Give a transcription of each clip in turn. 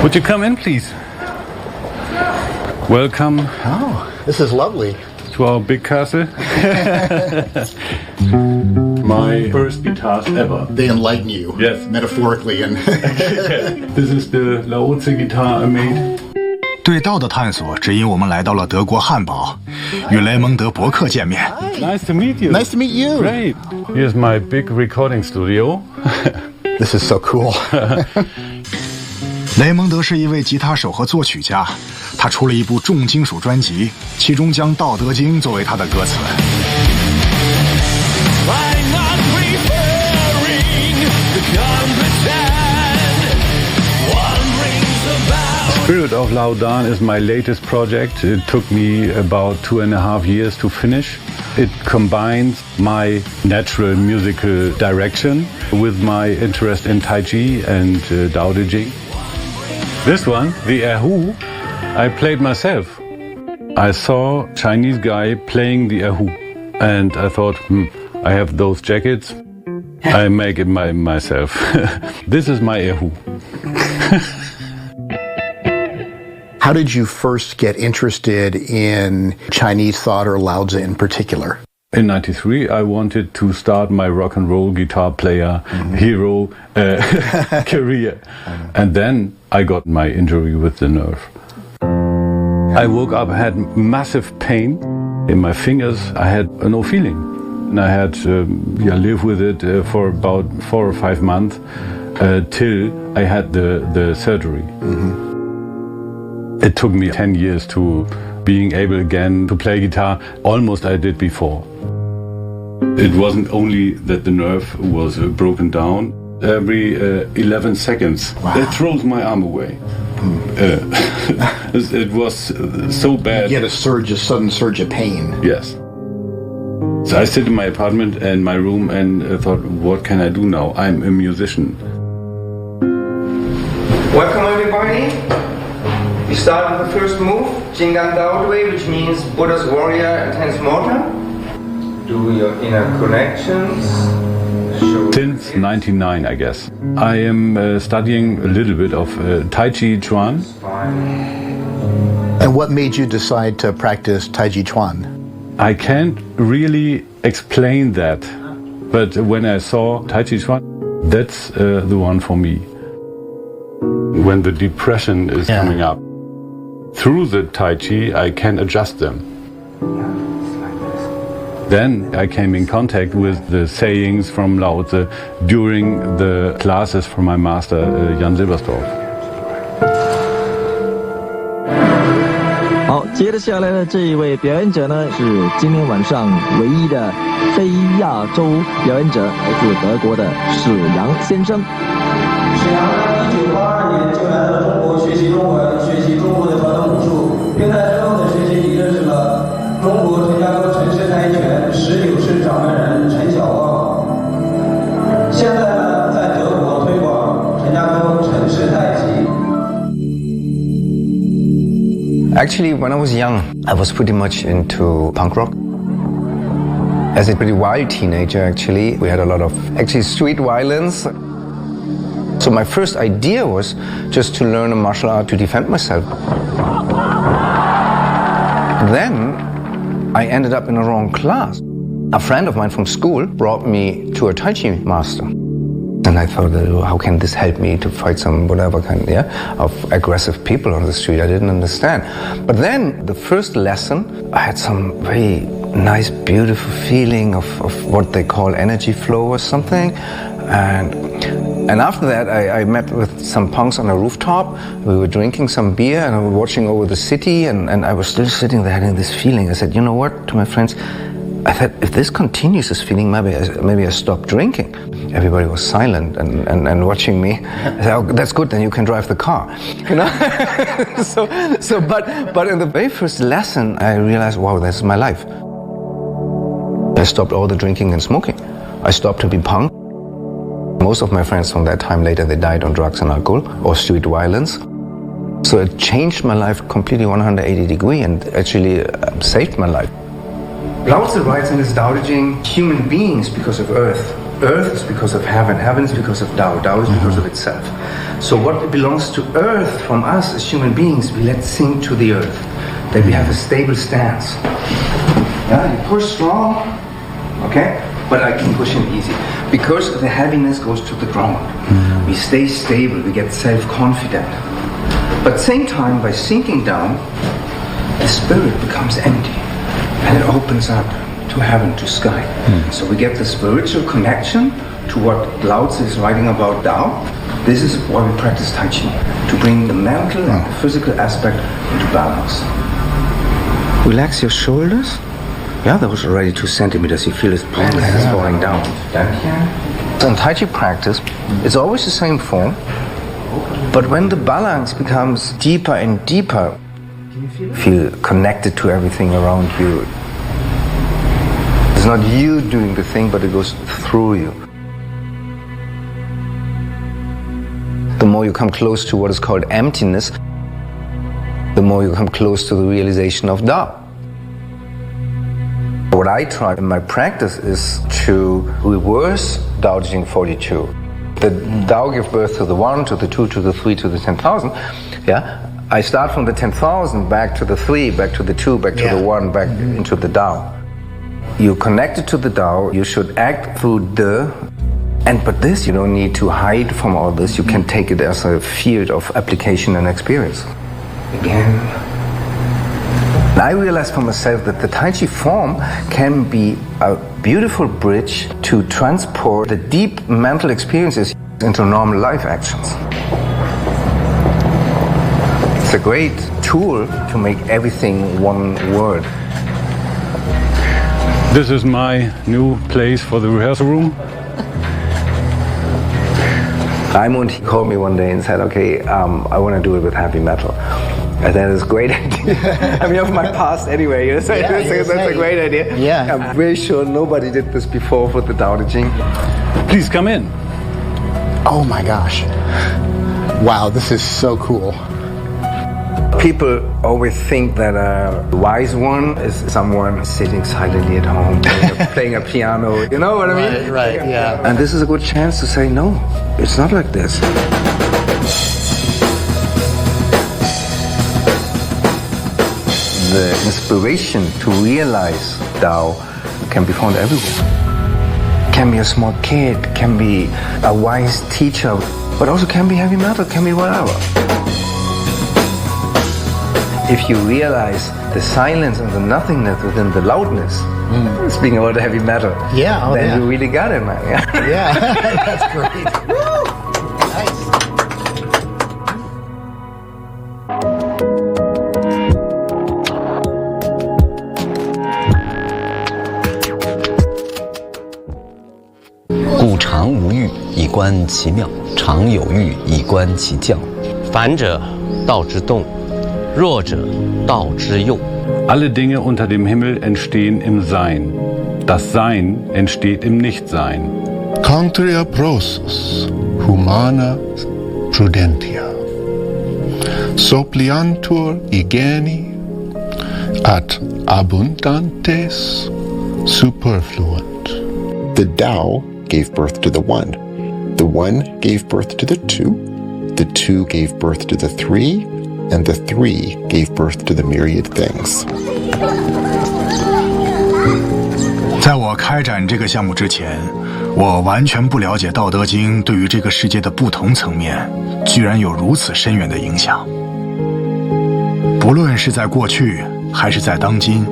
Would you come in, please? Welcome. Oh, this is lovely. To our big castle. My first guitars ever. They enlighten you. Yes. Metaphorically and. This is the Laozi guitar I made. 对道的探索指引我们来到了德国汉堡，与雷蒙德·伯克见面。Nice to meet you. Nice to meet you. Great. Here's my big recording studio. This is so cool. 雷蒙德是一位吉他手和作曲家，他出了一部重金属专辑，其中将《道德经》作为他的歌词。Spirit of Laodan is my latest project. It took me about 2.5 years to finish. It combines my natural musical direction with my interest in Tai Chi and Tao Te Ching. This one, the erhu, I played myself. I saw a Chinese guy playing the erhu and I thought, I have those jackets, I make it myself. This is my erhu. How did you first get interested in Chinese thought or Laozi in particular? In '93, I wanted to start my rock and roll guitar player hero career. And then I got my injury with the nerve. I woke up, I had massive pain in my fingers. I had no feeling. And I had to live with it for about 4 or 5 months till I had the surgery. It took me 10 years to being able again to play guitar, almost I did before. It wasn't only that the nerve was broken down. Every 11 seconds, it throws my arm away. It was so bad. You had a sudden surge of pain. Yes. So I sit in my apartment and my room and thought, what can I do now? I'm a musician. Welcome everybody. We start with the first move, Jinggan Dao Wei, which means Buddha's warrior and tense mortar. Do your inner connections. Since 99, I guess. I am studying a little bit of Taijiquan. And what made you decide to practice Taijiquan? I can't really explain that, but when I saw Taijiquan, that's the one for me. When the depression is coming up, through the Tai Chi, I can adjust them. Then I came in contact with the sayings from Laozi during the classes from my Master Jan Silberstorff. 好，接着下来的这一位表演者呢，是今天晚上唯一的非亚洲表演者，来自德国的史阳先生。史阳1982年就来到中国学习中文，学习中国的传统武术，并在之后的学习里认识了中国陈家沟陈氏太极拳19世掌门人陈小旺。现在呢，在德国推广陈家沟陈氏太极。 Actually, when I was young, I was pretty much into punk rock. As a pretty wild teenager, actually, we had a lot of street violence. So my first idea was just to learn a martial art to defend myself. Then I ended up in a wrong class. A friend of mine from school brought me to a Tai Chi master. And I thought, how can this help me to fight some whatever kind of aggressive people on the street? I didn't understand. But then the first lesson, I had some very nice, beautiful feeling of what they call energy flow or something. And after that, I met with some punks on a rooftop. We were drinking some beer and I was watching over the city and I was still sitting there having this feeling. I said, you know what, to my friends, I thought, if this continues, this feeling, maybe I stop drinking. Everybody was silent and watching me. I said, oh, that's good, then you can drive the car. You know? But in the very first lesson, I realized, wow, this is my life. I stopped all the drinking and smoking. I stopped to be punk. Most of my friends from that time later, they died on drugs and alcohol or street violence. So it changed my life completely 180 degrees and actually saved my life. Laozi writes in his Tao Te Ching, human beings, because of earth, earth is because of heaven, heaven is because of Tao, Tao is because of itself. So what belongs to earth from us as human beings, we let sink to the earth, that we have a stable stance. Yeah, you push strong, okay, but I can push in easy. Because the heaviness goes to the ground. We stay stable, we get self-confident. But at the same time, by sinking down, the spirit becomes empty and it opens up to heaven, to sky. So we get the spiritual connection to what Laozi is writing about Tao. This is why we practice Tai Chi, to bring the mental and the physical aspect into balance. Relax your shoulders. Yeah, that was already 2 centimeters. You feel his hands falling down. So in Tai Chi practice, it's always the same form, but when the balance becomes deeper and deeper, you feel connected to everything around you. It's not you doing the thing, but it goes through you. The more you come close to what is called emptiness, the more you come close to the realization of Tao. What I try in my practice is to reverse Tao Te Ching 42. The Tao gives birth to the 1, to the 2, to the 3, to the 10,000. Yeah, I start from the 10,000 back to the 3, back to the 2, back to the 1, back into the Tao. You're connected to the Tao. You should act through but this you don't need to hide from all this. You can take it as a field of application and experience. Again. I realized for myself that the Tai Chi form can be a beautiful bridge to transport the deep mental experiences into normal life actions. It's a great tool to make everything one word. This is my new place for the rehearsal room. Raimund, he called me one day and said, okay, I want to do it with heavy metal. I thought it was a great idea. I mean, of my past anyway, that's a great idea. Yeah. I'm very sure nobody did this before with the Tao Te Ching. Please come in. Oh my gosh. Wow, this is so cool. People always think that a wise one is someone sitting silently at home, playing a piano. You know what I mean? Right, yeah. And this is a good chance to say, no, it's not like this. The inspiration to realize Tao can be found everywhere. Can be a small kid, can be a wise teacher, but also can be heavy metal, can be whatever. If you realize the silence and the nothingness within the loudness, speaking about the heavy metal, then you really got it, man. Yeah, that's great. Woo! Nice. 故常无欲，以观其妙；常有欲，以观其教。凡者，道之动；弱者，道之用。 Alle Dinge unter dem Himmel entstehen im Sein. Das Sein entsteht im Nichtsein. Contraria prosus, humana prudentia. Sopliantur igeni, ad abundantes superfluent. The Tao gave birth to the One. The One gave birth to the Two. The Two gave birth to the Three. And the Three gave birth to the myriad things. 在我开展这个项目之前，我完全不了解《道德经》对于这个世界的不同层面，居然有如此深远的影响。不论是在过去还是在当今，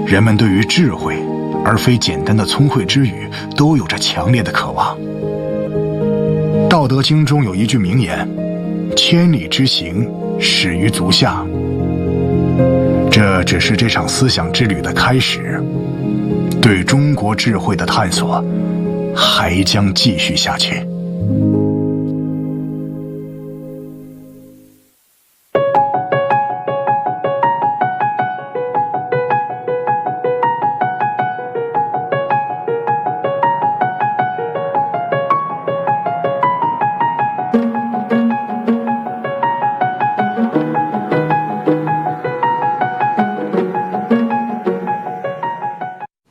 人们对于智慧，而非简单的聪慧之语，都有着强烈的渴望。《道德经》中有一句名言：“千里之行，始于足下。”这只是这场思想之旅的开始，对中国智慧的探索还将继续下去。